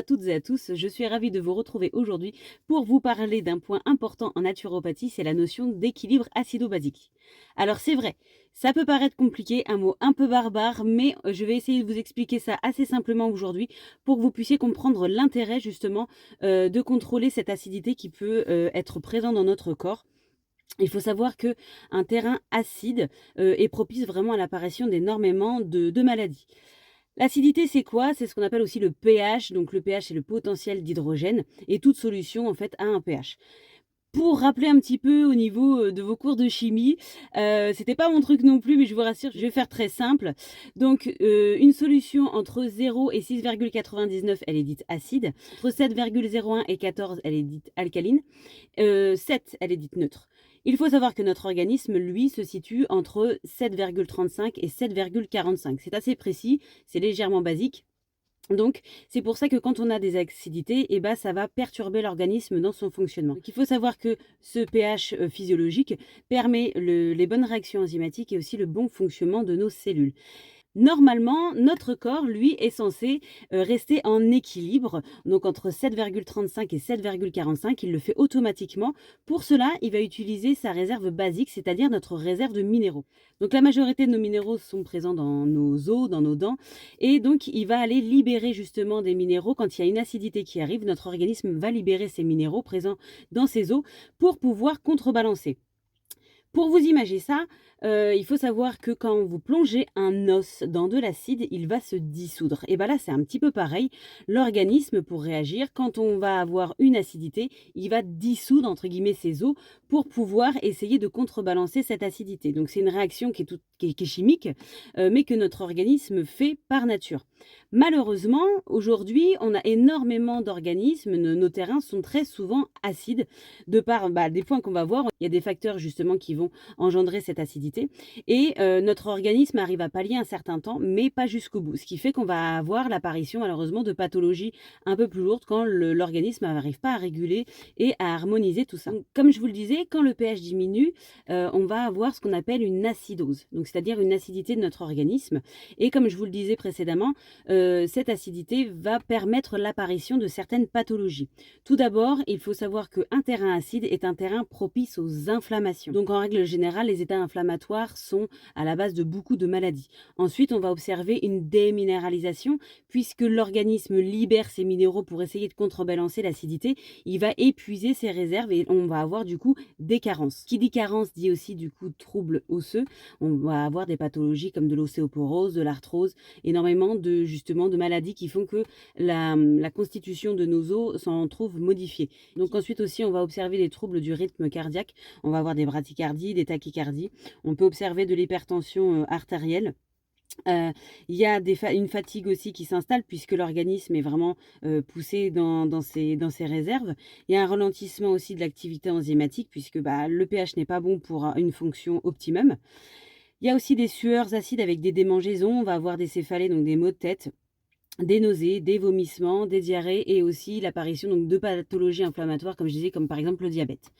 à toutes et à tous, je suis ravie de vous retrouver aujourd'hui pour vous parler d'un point important en naturopathie, c'est la notion d'équilibre acido-basique. Alors c'est vrai, ça peut paraître compliqué, un mot un peu barbare, mais je vais essayer de vous expliquer ça assez simplement aujourd'hui pour que vous puissiez comprendre l'intérêt justement de contrôler cette acidité qui peut être présente dans notre corps. Il faut savoir que un terrain acide est propice vraiment à l'apparition d'énormément de maladies. L'acidité, c'est quoi? C'est ce qu'on appelle aussi le pH. Donc le pH, c'est le potentiel d'hydrogène et toute solution, en fait, a un pH. Pour rappeler un petit peu au niveau, de vos cours de chimie, c'était pas mon truc non plus, mais je vous rassure, je vais faire très simple. Donc, une solution entre 0 et 6,99, elle est dite acide. Entre 7,01 et 14, elle est dite alcaline. 7, elle est dite neutre. Il faut savoir que notre organisme, lui, se situe entre 7,35 et 7,45. C'est assez précis, c'est légèrement basique. Donc, c'est pour ça que quand on a des acidités, eh ben, ça va perturber l'organisme dans son fonctionnement. Donc, il faut savoir que ce pH physiologique permet les bonnes réactions enzymatiques et aussi le bon fonctionnement de nos cellules. Normalement, notre corps, lui, est censé rester en équilibre, donc entre 7,35 et 7,45, il le fait automatiquement. Pour cela, il va utiliser sa réserve basique, c'est-à-dire notre réserve de minéraux. Donc la majorité de nos minéraux sont présents dans nos os, dans nos dents, et donc il va aller libérer justement des minéraux. Quand il y a une acidité qui arrive, notre organisme va libérer ces minéraux présents dans ses os pour pouvoir contrebalancer. Pour vous imaginer ça, il faut savoir que quand vous plongez un os dans de l'acide, il va se dissoudre. Et ben là, c'est un petit peu pareil. L'organisme, pour réagir, quand on va avoir une acidité, il va dissoudre entre guillemets ses os pour pouvoir essayer de contrebalancer cette acidité. Donc c'est une réaction qui est chimique, mais que notre organisme fait par nature. Malheureusement, aujourd'hui, on a énormément d'organismes, nos terrains sont très souvent acides, de par des points qu'on va voir. Il y a des facteurs justement qui vont engendrer cette acidité et notre organisme arrive à pallier un certain temps, mais pas jusqu'au bout. Ce qui fait qu'on va avoir l'apparition malheureusement de pathologies un peu plus lourdes quand l'organisme n'arrive pas à réguler et à harmoniser tout ça. Donc, comme je vous le disais, quand le pH diminue, on va avoir ce qu'on appelle une acidose, donc c'est-à-dire une acidité de notre organisme. Et comme je vous le disais précédemment, cette acidité va permettre l'apparition de certaines pathologies. Tout d'abord, il faut savoir qu'un terrain acide est un terrain propice aux inflammations. Donc en règle générale, les états inflammatoires sont à la base de beaucoup de maladies. Ensuite, on va observer une déminéralisation puisque l'organisme libère ses minéraux pour essayer de contrebalancer l'acidité. Il va épuiser ses réserves et on va avoir du coup des carences. Qui dit carence dit aussi du coup troubles osseux. On va avoir des pathologies comme de l'ostéoporose, de l'arthrose, énormément de justement de maladies qui font que la constitution de nos os s'en trouve modifiée. Donc ensuite aussi, on va observer des troubles du rythme cardiaque. On va avoir des bradycardies, des tachycardies. On peut observer de l'hypertension artérielle. Il y a une fatigue aussi qui s'installe puisque l'organisme est vraiment poussé dans ses réserves. Il y a un ralentissement aussi de l'activité enzymatique puisque le pH n'est pas bon pour une fonction optimum. Il y a aussi des sueurs acides avec des démangeaisons. On va avoir des céphalées, donc des maux de tête, des nausées, des vomissements, des diarrhées et aussi l'apparition donc de pathologies inflammatoires comme je disais, comme par exemple le diabète.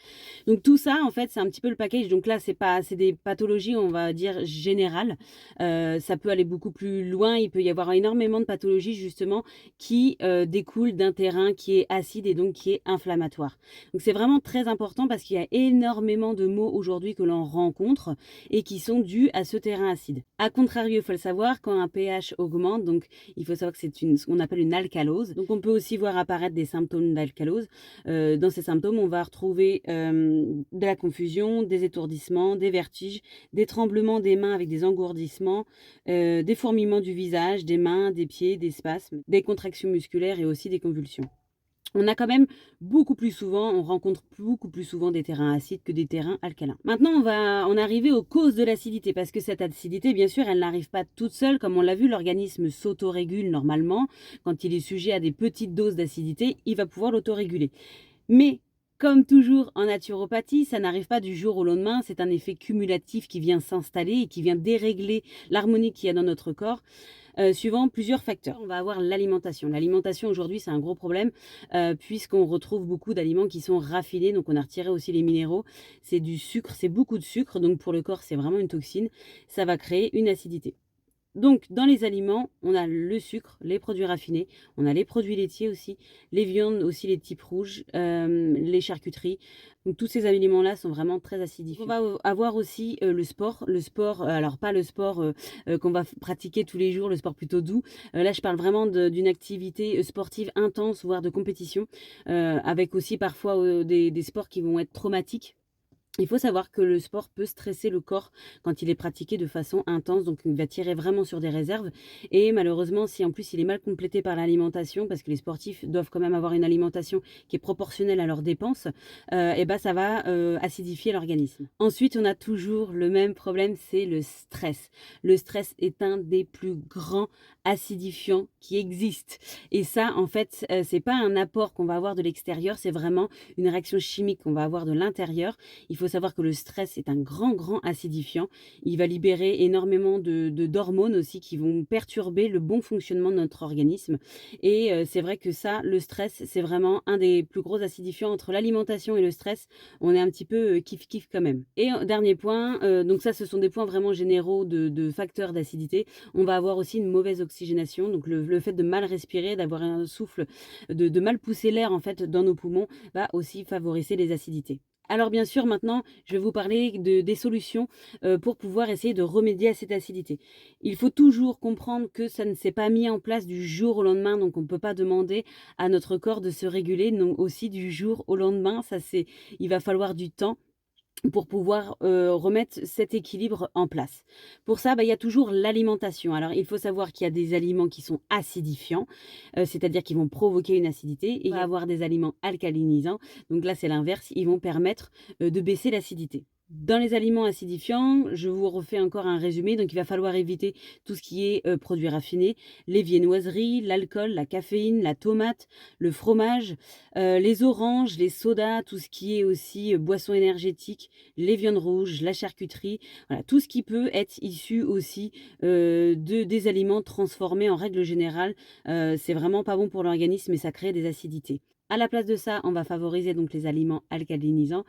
Donc tout ça en fait, c'est un petit peu le package. Donc là, c'est des pathologies, on va dire générales. Ça peut aller beaucoup plus loin, il peut y avoir énormément de pathologies justement qui découlent d'un terrain qui est acide et donc qui est inflammatoire. Donc c'est vraiment très important parce qu'il y a énormément de maux aujourd'hui que l'on rencontre et qui sont dus à ce terrain acide. A contrario, il faut le savoir, quand un pH augmente, donc il faut savoir que c'est ce qu'on appelle une alcalose. Donc on peut aussi voir apparaître des symptômes d'alcalose. Dans ces symptômes, on va retrouver de la confusion, des étourdissements, des vertiges, des tremblements des mains avec des engourdissements, des fourmillements du visage, des mains, des pieds, des spasmes, des contractions musculaires et aussi des convulsions. On a quand même on rencontre beaucoup plus souvent des terrains acides que des terrains alcalins. Maintenant, on arriver aux causes de l'acidité, parce que cette acidité, bien sûr, elle n'arrive pas toute seule. Comme on l'a vu, l'organisme s'autorégule normalement. Quand il est sujet à des petites doses d'acidité, il va pouvoir l'autoréguler. Mais comme toujours en naturopathie, ça n'arrive pas du jour au lendemain, c'est un effet cumulatif qui vient s'installer et qui vient dérégler l'harmonie qu'il y a dans notre corps, suivant plusieurs facteurs. On va avoir l'alimentation. L'alimentation aujourd'hui, c'est un gros problème, puisqu'on retrouve beaucoup d'aliments qui sont raffinés, donc on a retiré aussi les minéraux. C'est du sucre, c'est beaucoup de sucre, donc pour le corps, c'est vraiment une toxine. Ça va créer une acidité. Donc, dans les aliments, on a le sucre, les produits raffinés, on a les produits laitiers aussi, les viandes aussi, les types rouges, les charcuteries. Donc, tous ces aliments-là sont vraiment très acidifiants. On va avoir aussi le sport. Le sport, alors pas le sport qu'on va pratiquer tous les jours, le sport plutôt doux. Là, je parle vraiment d'une activité sportive intense, voire de compétition, avec aussi parfois des sports qui vont être traumatiques. Il faut savoir que le sport peut stresser le corps quand il est pratiqué de façon intense, donc il va tirer vraiment sur des réserves. Et malheureusement, si en plus il est mal complété par l'alimentation, parce que les sportifs doivent quand même avoir une alimentation qui est proportionnelle à leurs dépenses, et ben ça va acidifier l'organisme. Ensuite, on a toujours le même problème, c'est le stress. Le stress est un des plus grands acidifiants qui existent. Et ça, en fait, c'est pas un apport qu'on va avoir de l'extérieur, c'est vraiment une réaction chimique qu'on va avoir de l'intérieur. Il faut savoir que le stress est un grand acidifiant. Il va libérer énormément d'hormones aussi qui vont perturber le bon fonctionnement de notre organisme. Et c'est vrai que ça, le stress, c'est vraiment un des plus gros acidifiants entre l'alimentation et le stress. On est un petit peu kiff-kiff quand même. Et dernier point, donc ça, ce sont des points vraiment généraux de facteurs d'acidité. On va avoir aussi une mauvaise oxygénation. Donc le fait de mal respirer, d'avoir un souffle, de mal pousser l'air en fait dans nos poumons va aussi favoriser les acidités. Alors bien sûr, maintenant, je vais vous parler des solutions pour pouvoir essayer de remédier à cette acidité. Il faut toujours comprendre que ça ne s'est pas mis en place du jour au lendemain, donc on ne peut pas demander à notre corps de se réguler, non aussi du jour au lendemain. Il va falloir du temps pour pouvoir remettre cet équilibre en place. Pour ça, il y a toujours l'alimentation. Alors, il faut savoir qu'il y a des aliments qui sont acidifiants, c'est-à-dire qu'ils vont provoquer une acidité, et il va y avoir des aliments alcalinisants. Donc là, c'est l'inverse, ils vont permettre de baisser l'acidité. Dans les aliments acidifiants, je vous refais encore un résumé. Donc, il va falloir éviter tout ce qui est produits raffinés, les viennoiseries, l'alcool, la caféine, la tomate, le fromage, les oranges, les sodas, tout ce qui est aussi boissons énergétiques, les viandes rouges, la charcuterie, voilà, tout ce qui peut être issu aussi des aliments transformés en règle générale. C'est vraiment pas bon pour l'organisme et ça crée des acidités. À la place de ça, on va favoriser donc les aliments alcalinisants.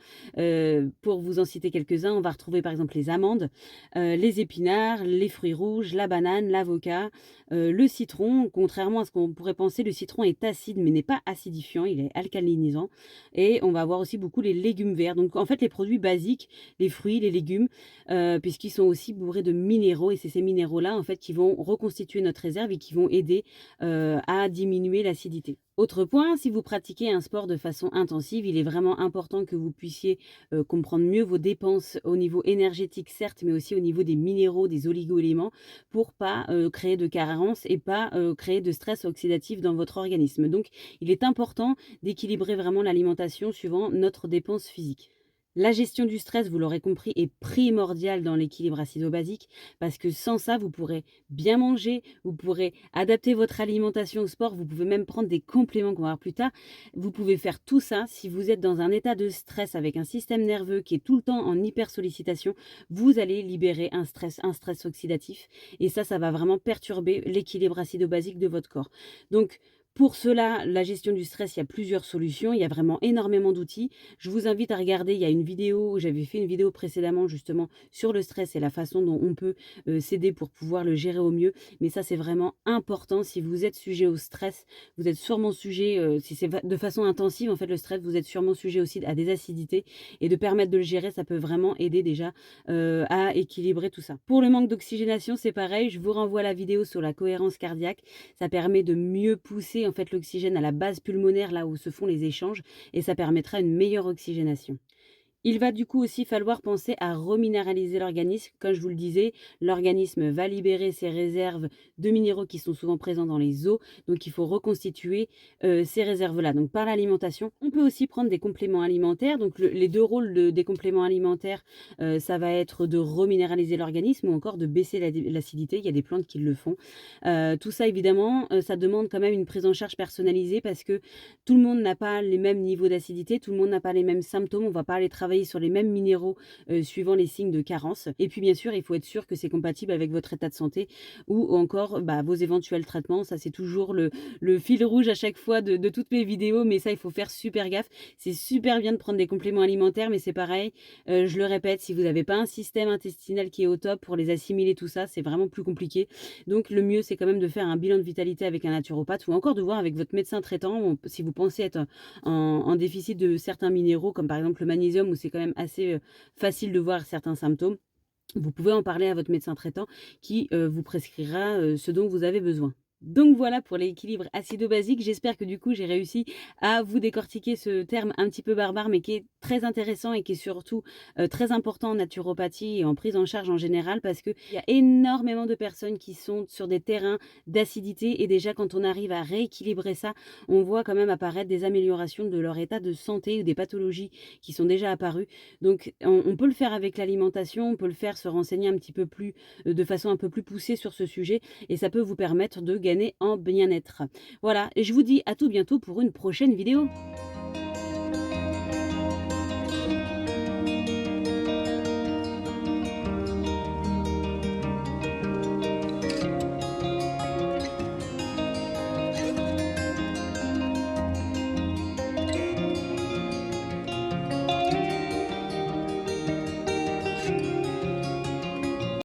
Pour vous en citer quelques-uns, on va retrouver par exemple les amandes, les épinards, les fruits rouges, la banane, l'avocat, le citron. Contrairement à ce qu'on pourrait penser, le citron est acide mais n'est pas acidifiant, il est alcalinisant. Et on va avoir aussi beaucoup les légumes verts. Donc en fait les produits basiques, les fruits, les légumes, puisqu'ils sont aussi bourrés de minéraux. Et c'est ces minéraux-là en fait qui vont reconstituer notre réserve et qui vont aider à diminuer l'acidité. Autre point, si vous pratiquez un sport de façon intensive, il est vraiment important que vous puissiez comprendre mieux vos dépenses au niveau énergétique, certes, mais aussi au niveau des minéraux, des oligo-éléments, pour pas créer de carences et pas créer de stress oxydatif dans votre organisme. Donc, il est important d'équilibrer vraiment l'alimentation suivant notre dépense physique. La gestion du stress, vous l'aurez compris, est primordiale dans l'équilibre acido-basique parce que sans ça, vous pourrez bien manger, vous pourrez adapter votre alimentation au sport, vous pouvez même prendre des compléments qu'on va voir plus tard. Vous pouvez faire tout ça si vous êtes dans un état de stress avec un système nerveux qui est tout le temps en hypersollicitation. Vous allez libérer un stress oxydatif et ça va vraiment perturber l'équilibre acido-basique de votre corps. Donc, pour cela, la gestion du stress, il y a plusieurs solutions. Il y a vraiment énormément d'outils. Je vous invite à regarder, il y a une vidéo, j'avais fait une vidéo précédemment justement sur le stress et la façon dont on peut s'aider pour pouvoir le gérer au mieux. Mais ça, c'est vraiment important. Si vous êtes sujet au stress, vous êtes sûrement sujet, si c'est de façon intensive, en fait, le stress, vous êtes sûrement sujet aussi à des acidités. Et de permettre de le gérer, ça peut vraiment aider déjà à équilibrer tout ça. Pour le manque d'oxygénation, c'est pareil. Je vous renvoie à la vidéo sur la cohérence cardiaque. Ça permet de mieux pousser en fait l'oxygène à la base pulmonaire, là où se font les échanges, et ça permettra une meilleure oxygénation. Il va du coup aussi falloir penser à reminéraliser l'organisme. Comme je vous le disais, l'organisme va libérer ses réserves de minéraux qui sont souvent présents dans les os. Donc, il faut reconstituer ces réserves-là. Donc, par l'alimentation, on peut aussi prendre des compléments alimentaires. Donc, les deux rôles des compléments alimentaires, ça va être de reminéraliser l'organisme ou encore de baisser l'acidité. Il y a des plantes qui le font. Tout ça, évidemment, ça demande quand même une prise en charge personnalisée parce que tout le monde n'a pas les mêmes niveaux d'acidité, tout le monde n'a pas les mêmes symptômes. On ne va pas aller travailler travailler sur les mêmes minéraux suivant les signes de carence. Et puis bien sûr, il faut être sûr que c'est compatible avec votre état de santé ou encore vos éventuels traitements. Ça, c'est toujours le fil rouge à chaque fois de toutes mes vidéos, mais ça, il faut faire super gaffe. C'est super bien de prendre des compléments alimentaires, mais c'est pareil, je le répète, si vous n'avez pas un système intestinal qui est au top pour les assimiler, tout ça, c'est vraiment plus compliqué. Donc le mieux, c'est quand même de faire un bilan de vitalité avec un naturopathe ou encore de voir avec votre médecin traitant si vous pensez être en déficit de certains minéraux, comme par exemple le magnésium, où c'est quand même assez facile de voir certains symptômes. Vous pouvez en parler à votre médecin traitant qui vous prescrira ce dont vous avez besoin. Donc voilà pour l'équilibre acido-basique. J'espère que du coup j'ai réussi à vous décortiquer ce terme un petit peu barbare mais qui est très intéressant et qui est surtout très important en naturopathie et en prise en charge en général parce qu'il y a énormément de personnes qui sont sur des terrains d'acidité et déjà quand on arrive à rééquilibrer ça, on voit quand même apparaître des améliorations de leur état de santé ou des pathologies qui sont déjà apparues. Donc on peut le faire avec l'alimentation, on peut le faire se renseigner un petit peu plus, de façon un peu plus poussée sur ce sujet et ça peut vous permettre de gagner en bien-être. Voilà, et je vous dis à tout bientôt pour une prochaine vidéo.